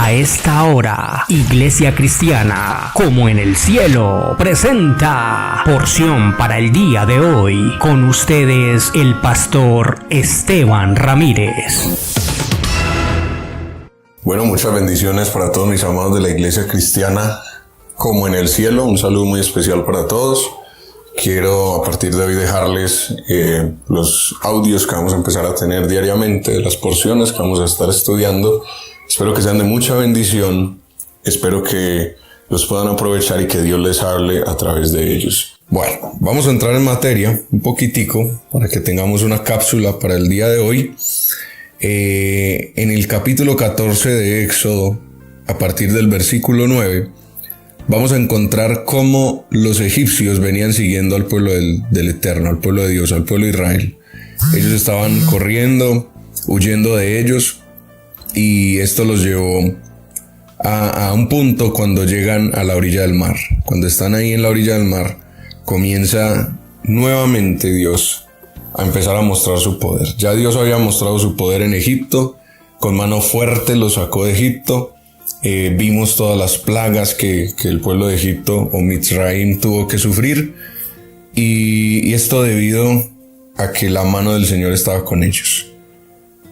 A esta hora, Iglesia Cristiana, como en el cielo, presenta porción para el día de hoy. Con ustedes, el pastor Esteban Ramírez. Bueno, muchas bendiciones para todos mis amados de la Iglesia Cristiana, como en el cielo. Un saludo muy especial para todos. Quiero a partir de hoy dejarles los audios que vamos a empezar a tener diariamente, las porciones que vamos a estar estudiando. Espero que sean de mucha bendición, espero que los puedan aprovechar y que Dios les hable a través de ellos. Bueno, vamos a entrar en materia un poquitico para que tengamos una cápsula para el día de hoy. En el capítulo 14 de Éxodo, a partir del versículo 9, vamos a encontrar cómo los egipcios venían siguiendo al pueblo del Eterno, al pueblo de Dios, al pueblo de Israel. Ellos estaban corriendo, huyendo de ellos, y esto los llevó a un punto cuando llegan a la orilla del mar. Cuando están ahí en la orilla del mar, comienza nuevamente Dios a empezar a mostrar su poder. Ya Dios había mostrado su poder en Egipto, con mano fuerte los sacó de Egipto. Vimos todas las plagas que el pueblo de Egipto o Mitzraim tuvo que sufrir, y esto debido a que la mano del Señor estaba con ellos.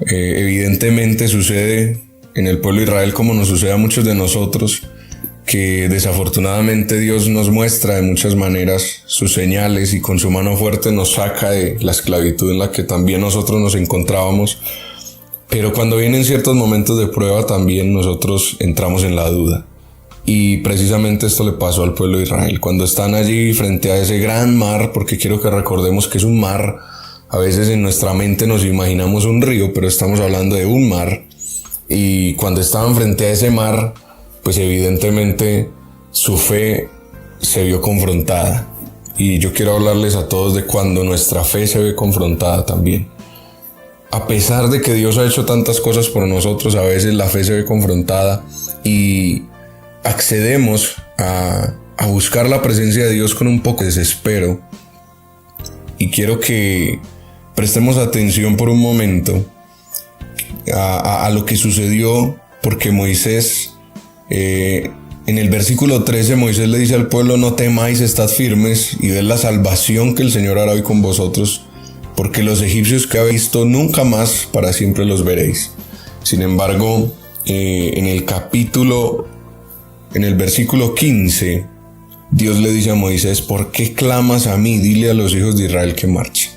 Evidentemente sucede en el pueblo de Israel como nos sucede a muchos de nosotros, que desafortunadamente Dios nos muestra de muchas maneras sus señales y con su mano fuerte nos saca de la esclavitud en la que también nosotros nos encontrábamos. Pero cuando vienen ciertos momentos de prueba también nosotros entramos en la duda. Y precisamente esto le pasó al pueblo de Israel. Cuando están allí frente a ese gran mar, porque quiero que recordemos que es un mar, a veces en nuestra mente nos imaginamos un río, pero estamos hablando de un mar. Y cuando estaban frente a ese mar, pues evidentemente su fe se vio confrontada. Y yo quiero hablarles a todos de cuando nuestra fe se ve confrontada también. A pesar de que Dios ha hecho tantas cosas por nosotros, a veces la fe se ve confrontada y accedemos a buscar la presencia de Dios con un poco de desespero. Y quiero que prestemos atención por un momento a lo que sucedió, porque Moisés, en el versículo 13, Moisés le dice al pueblo: no temáis, estad firmes y ved la salvación que el Señor hará hoy con vosotros, porque los egipcios que habéis visto nunca más para siempre los veréis. Sin embargo, en el versículo 15, Dios le dice a Moisés: ¿por qué clamas a mí? Dile a los hijos de Israel que marchen.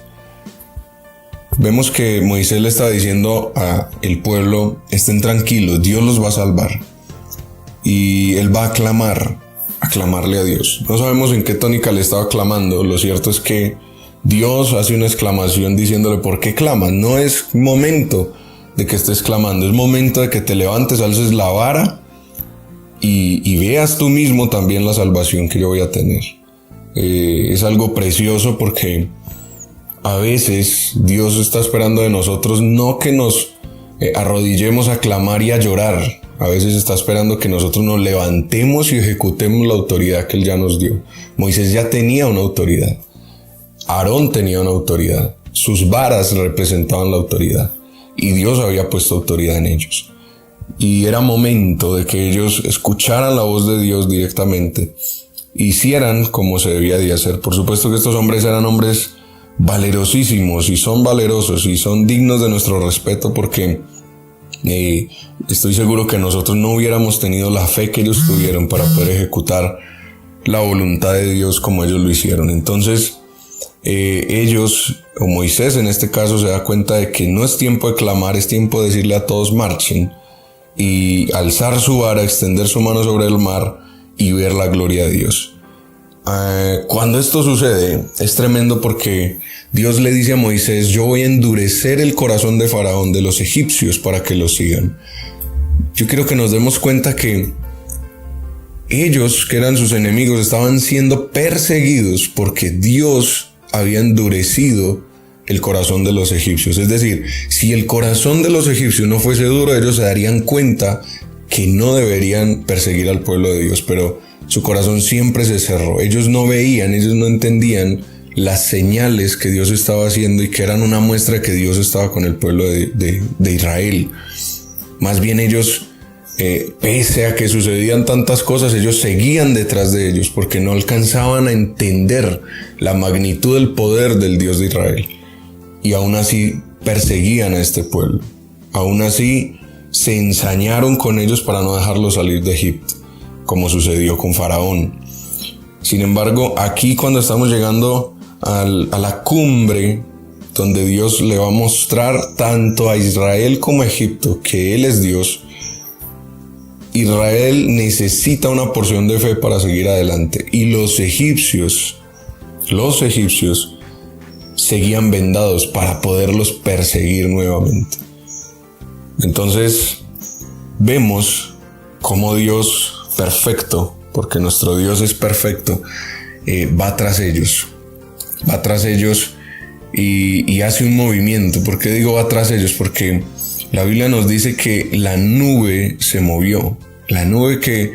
Vemos que Moisés le está diciendo al pueblo: estén tranquilos, Dios los va a salvar. Y él va a clamarle a Dios. No sabemos en qué tónica le estaba clamando. Lo cierto es que Dios hace una exclamación diciéndole: ¿por qué clamas? No es momento de que estés clamando, es momento de que te levantes, alces la vara y veas tú mismo también la salvación que yo voy a tener. Es algo precioso porque a veces Dios está esperando de nosotros no que nos arrodillemos a clamar y a llorar. A veces está esperando que nosotros nos levantemos y ejecutemos la autoridad que Él ya nos dio. Moisés ya tenía una autoridad. Aarón tenía una autoridad. Sus varas representaban la autoridad. Y Dios había puesto autoridad en ellos. Y era momento de que ellos escucharan la voz de Dios directamente. Hicieran como se debía de hacer. Por supuesto que estos hombres eran hombres valerosísimos y son valerosos y son dignos de nuestro respeto, porque estoy seguro que nosotros no hubiéramos tenido la fe que ellos tuvieron para poder ejecutar la voluntad de Dios como ellos lo hicieron. Entonces ellos, o Moisés en este caso, se da cuenta de que no es tiempo de clamar, es tiempo de decirle a todos: marchen, y alzar su vara, extender su mano sobre el mar y ver la gloria de Dios. Cuando esto sucede es tremendo, porque Dios le dice a Moisés: yo voy a endurecer el corazón de Faraón, de los egipcios, para que los sigan. Yo quiero que nos demos cuenta que ellos, que eran sus enemigos, estaban siendo perseguidos porque Dios había endurecido el corazón de los egipcios. Es decir, si el corazón de los egipcios no fuese duro, ellos se darían cuenta que no deberían perseguir al pueblo de Dios, pero su corazón siempre se cerró. Ellos no veían, ellos no entendían las señales que Dios estaba haciendo y que eran una muestra de que Dios estaba con el pueblo de Israel. Más bien ellos pese a que sucedían tantas cosas, ellos seguían detrás de ellos porque no alcanzaban a entender la magnitud del poder del Dios de Israel. Y aún así perseguían a este pueblo. Aún así se ensañaron con ellos para no dejarlos salir de Egipto, como sucedió con Faraón. Sin embargo, aquí cuando estamos llegando a la cumbre, donde Dios le va a mostrar tanto a Israel como a Egipto que Él es Dios, Israel necesita una porción de fe para seguir adelante. Y los egipcios seguían vendados para poderlos perseguir nuevamente. Entonces vemos cómo Dios perfecto, porque nuestro Dios es perfecto, va tras ellos y hace un movimiento. ¿Por qué digo va tras ellos? Porque la Biblia nos dice que la nube se movió, la nube que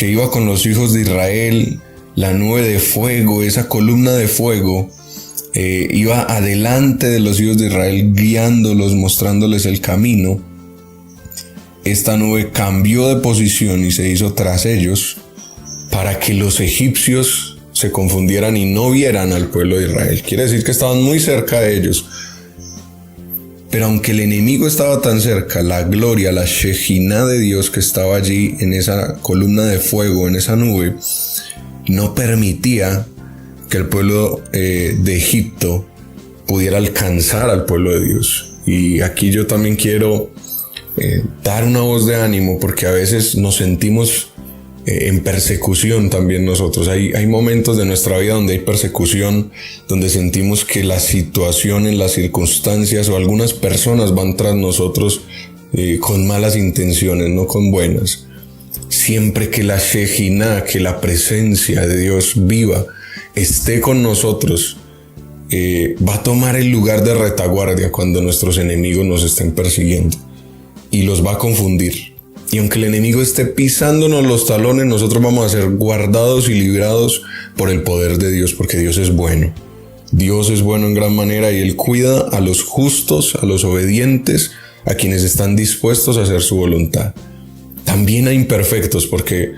iba con los hijos de Israel, la nube de fuego, esa columna de fuego, iba adelante de los hijos de Israel, guiándolos, mostrándoles el camino. Esta nube cambió de posición y se hizo tras ellos para que los egipcios se confundieran y no vieran al pueblo de Israel. Quiere decir que estaban muy cerca de ellos. Pero aunque el enemigo estaba tan cerca, la gloria, la Shekinah de Dios que estaba allí en esa columna de fuego, en esa nube, no permitía que el pueblo de Egipto pudiera alcanzar al pueblo de Dios. Y aquí yo también quiero dar una voz de ánimo, porque a veces nos sentimos en persecución también nosotros. Hay momentos de nuestra vida donde hay persecución, donde sentimos que las situaciones, las circunstancias o algunas personas van tras nosotros con malas intenciones, no con buenas. Siempre que la Shekinah, que la presencia de Dios viva esté con nosotros, va a tomar el lugar de retaguardia cuando nuestros enemigos nos estén persiguiendo y los va a confundir. Y aunque el enemigo esté pisándonos los talones, nosotros vamos a ser guardados y librados por el poder de Dios, porque Dios es bueno. Dios es bueno en gran manera y Él cuida a los justos, a los obedientes, a quienes están dispuestos a hacer su voluntad. También a imperfectos, porque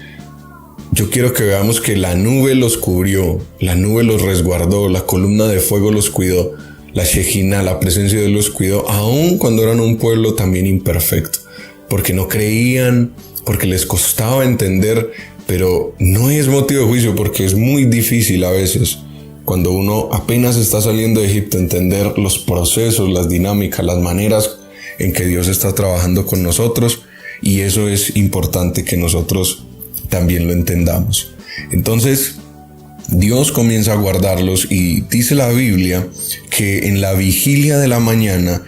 yo quiero que veamos que la nube los cubrió, la nube los resguardó, la columna de fuego los cuidó, la Shekinah, la presencia de Dios los cuidó, aun cuando eran un pueblo también imperfecto, porque no creían, porque les costaba entender, pero no es motivo de juicio, porque es muy difícil a veces, cuando uno apenas está saliendo de Egipto, entender los procesos, las dinámicas, las maneras en que Dios está trabajando con nosotros, y eso es importante que nosotros también lo entendamos. Entonces, Dios comienza a guardarlos y dice la Biblia que en la vigilia de la mañana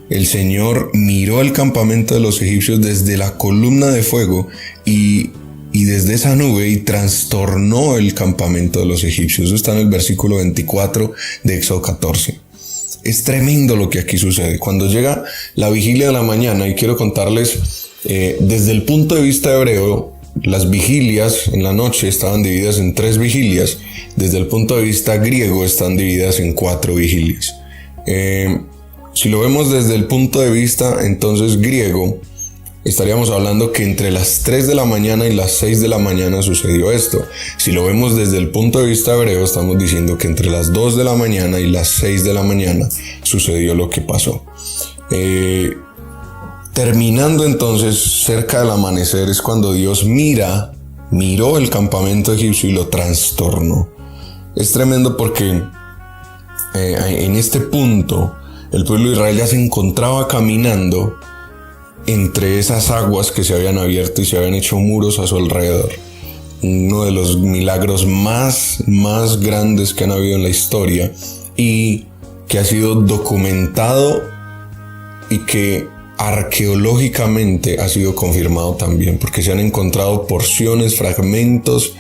el Señor miró el campamento de los egipcios desde la columna de fuego y desde esa nube y trastornó el campamento de los egipcios. Eso está en el versículo 24 de Éxodo 14. Es tremendo lo que aquí sucede. Cuando llega la vigilia de la mañana, y quiero contarles desde el punto de vista hebreo, las vigilias en la noche estaban divididas en 3 vigilias. Desde el punto de vista griego están divididas en 4 vigilias. Si lo vemos desde el punto de vista entonces griego, estaríamos hablando que entre las 3 de la mañana y las 6 de la mañana sucedió esto. Si lo vemos desde el punto de vista hebreo, estamos diciendo que entre las 2 de la mañana y las 6 de la mañana sucedió lo que pasó. Terminando entonces cerca del amanecer es cuando Dios miró el campamento egipcio y lo trastornó. Es tremendo porque en este punto el pueblo de Israel ya se encontraba caminando entre esas aguas que se habían abierto y se habían hecho muros a su alrededor. Uno de los milagros más grandes que han habido en la historia y que ha sido documentado y que arqueológicamente ha sido confirmado también, porque se han encontrado porciones, fragmentos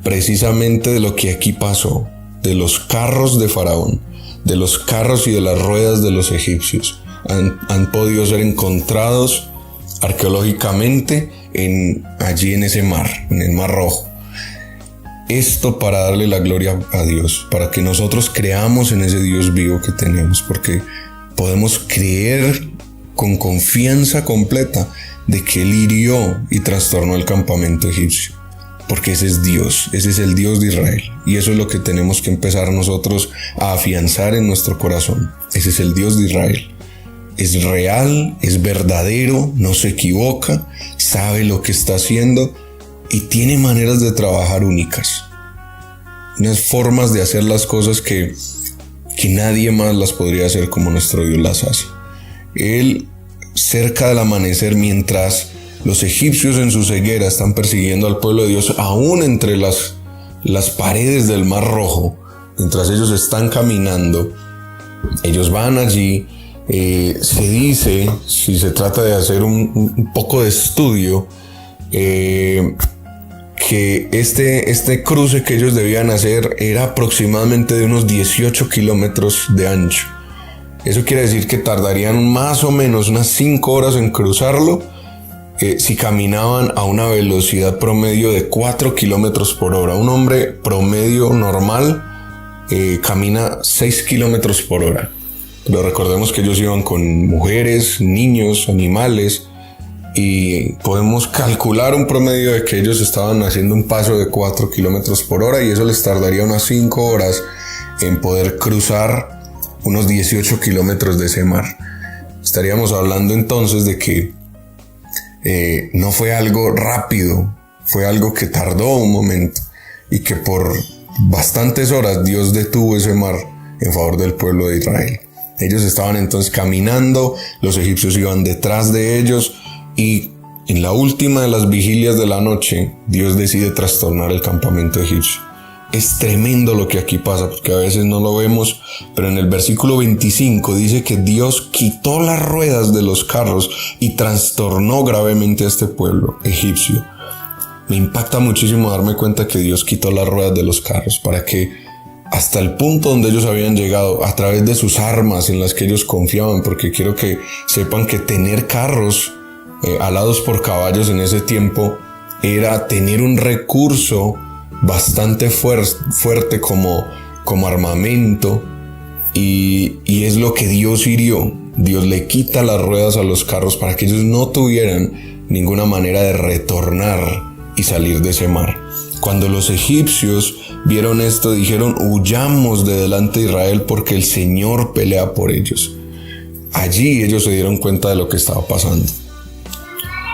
precisamente de lo que aquí pasó, de los carros de Faraón, de los carros y de las ruedas de los egipcios. Han podido ser encontrados arqueológicamente allí en ese mar, en el Mar Rojo. Esto para darle la gloria a Dios, para que nosotros creamos en ese Dios vivo que tenemos, porque podemos creer con confianza completa de que él hirió y trastornó el campamento egipcio. Porque ese es Dios, ese es el Dios de Israel. Y eso es lo que tenemos que empezar nosotros a afianzar en nuestro corazón. Ese es el Dios de Israel. Es real, es verdadero, no se equivoca, sabe lo que está haciendo y tiene maneras de trabajar únicas. Unas formas de hacer las cosas que nadie más las podría hacer como nuestro Dios las hace. Él, cerca del amanecer, mientras los egipcios en su ceguera están persiguiendo al pueblo de Dios, aún entre las paredes del Mar Rojo, mientras ellos están caminando, ellos van allí. Se dice, si se trata de hacer un poco de estudio, que este cruce que ellos debían hacer era aproximadamente de unos 18 kilómetros de ancho. Eso quiere decir que tardarían más o menos unas 5 horas en cruzarlo, si caminaban a una velocidad promedio de 4 kilómetros por hora. Un hombre promedio normal camina 6 kilómetros por hora. Pero recordemos que ellos iban con mujeres, niños, animales, y podemos calcular un promedio de que ellos estaban haciendo un paso de 4 kilómetros por hora, y eso les tardaría unas 5 horas en poder cruzar unos 18 kilómetros de ese mar. Estaríamos hablando entonces de que no fue algo rápido, fue algo que tardó un momento, y que por bastantes horas Dios detuvo ese mar en favor del pueblo de Israel. Ellos estaban entonces caminando, los egipcios iban detrás de ellos, y en la última de las vigilias de la noche, Dios decide trastornar el campamento egipcio. Es tremendo lo que aquí pasa, porque a veces no lo vemos, pero en el versículo 25 dice que Dios quitó las ruedas de los carros y trastornó gravemente a este pueblo egipcio. Me impacta muchísimo darme cuenta que Dios quitó las ruedas de los carros para que hasta el punto donde ellos habían llegado, a través de sus armas en las que ellos confiaban, porque quiero que sepan que tener carros alados por caballos en ese tiempo era tener un recurso bastante fuerte como armamento, y es lo que Dios hirió. Dios le quita las ruedas a los carros para que ellos no tuvieran ninguna manera de retornar y salir de ese mar. Cuando los egipcios vieron esto, dijeron: huyamos de delante de Israel porque el Señor pelea por ellos. Allí ellos se dieron cuenta de lo que estaba pasando.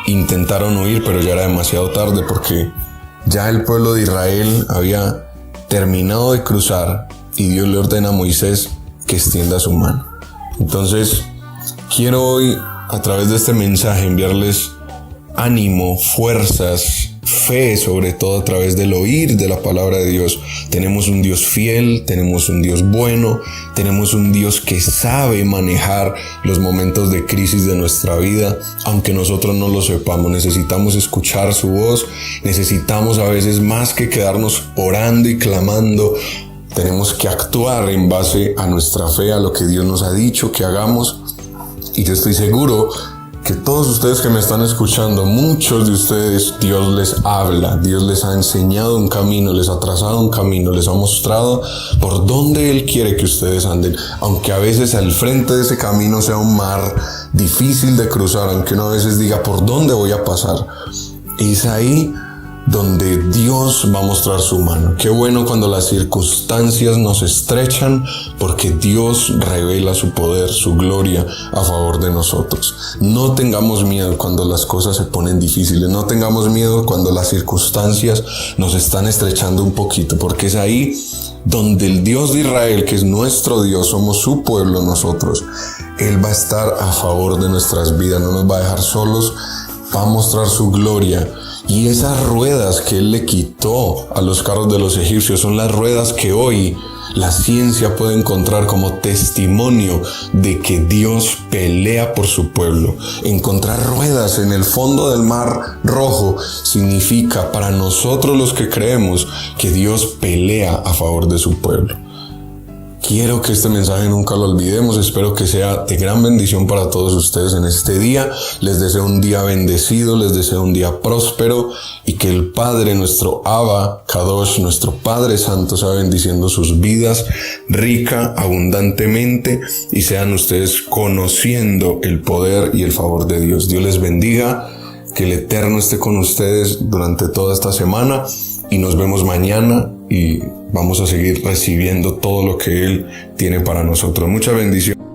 Intentaron huir, pero ya era demasiado tarde, porque ya el pueblo de Israel había terminado de cruzar y Dios le ordena a Moisés que extienda su mano. Entonces, quiero hoy, a través de este mensaje, enviarles ánimo, fuerzas, fe, sobre todo a través del oír de la palabra de Dios. Tenemos un Dios fiel, tenemos un Dios bueno, tenemos un Dios que sabe manejar los momentos de crisis de nuestra vida, aunque nosotros no lo sepamos. Necesitamos escuchar su voz, necesitamos a veces, más que quedarnos orando y clamando, tenemos que actuar en base a nuestra fe, a lo que Dios nos ha dicho que hagamos. Y yo estoy seguro que todos ustedes que me están escuchando, muchos de ustedes, Dios les habla, Dios les ha enseñado un camino, les ha trazado un camino, les ha mostrado por dónde Él quiere que ustedes anden, aunque a veces al frente de ese camino sea un mar difícil de cruzar, aunque uno a veces diga: ¿por dónde voy a pasar? Es ahí donde Dios va a mostrar su mano. Qué bueno cuando las circunstancias nos estrechan, porque Dios revela su poder, su gloria a favor de nosotros. No tengamos miedo cuando las cosas se ponen difíciles, no tengamos miedo cuando las circunstancias nos están estrechando un poquito, porque es ahí donde el Dios de Israel, que es nuestro Dios, somos su pueblo nosotros, Él va a estar a favor de nuestras vidas, no nos va a dejar solos, va a mostrar su gloria. Y esas ruedas que Él le quitó a los carros de los egipcios son las ruedas que hoy la ciencia puede encontrar como testimonio de que Dios pelea por su pueblo. Encontrar ruedas en el fondo del Mar Rojo significa, para nosotros los que creemos, que Dios pelea a favor de su pueblo. Quiero que este mensaje nunca lo olvidemos. Espero que sea de gran bendición para todos ustedes en este día. Les deseo un día bendecido, les deseo un día próspero, y que el Padre, nuestro Abba Kadosh, nuestro Padre Santo, sea bendiciendo sus vidas rica, abundantemente, y sean ustedes conociendo el poder y el favor de Dios. Dios les bendiga. que el Eterno esté con ustedes durante toda esta semana y nos vemos mañana y vamos a seguir recibiendo todo lo que Él tiene para nosotros. Mucha bendición.